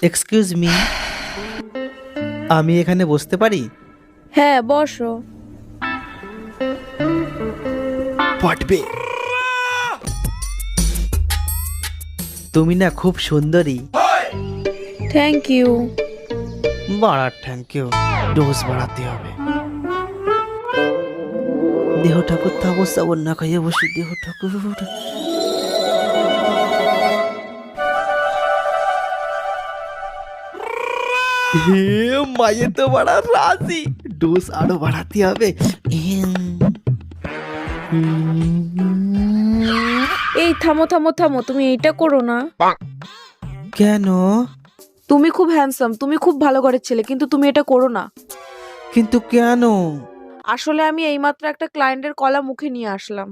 Excuse me, আমি এখানে বসতে পারি? হ্যাঁ, বসো। পটবে। তুমি না খুব সুন্দরী। Thank you. বাড়ার থ্যাংক ইউ, ডোজ বাড়াতে হবে। দেহ ঠাকুর থাকো, সাবন না খাইয়ে বসি। দেহ ঠাকুর হে মায়ে তো বাড়া রাজি, ডোজ আরো বাড়াতে হবে। এই থামো থামো থামো, তুমি এইটা করো না। কেন? তুমি খুব হ্যান্ডসাম, তুমি খুব ভালো ঘরের ছেলে, কিন্তু তুমি এটা করো না। কিন্তু কেন? আসলে আমি এইমাত্র একটা ক্লায়েন্টের কলা মুখে নিয়ে আসলাম।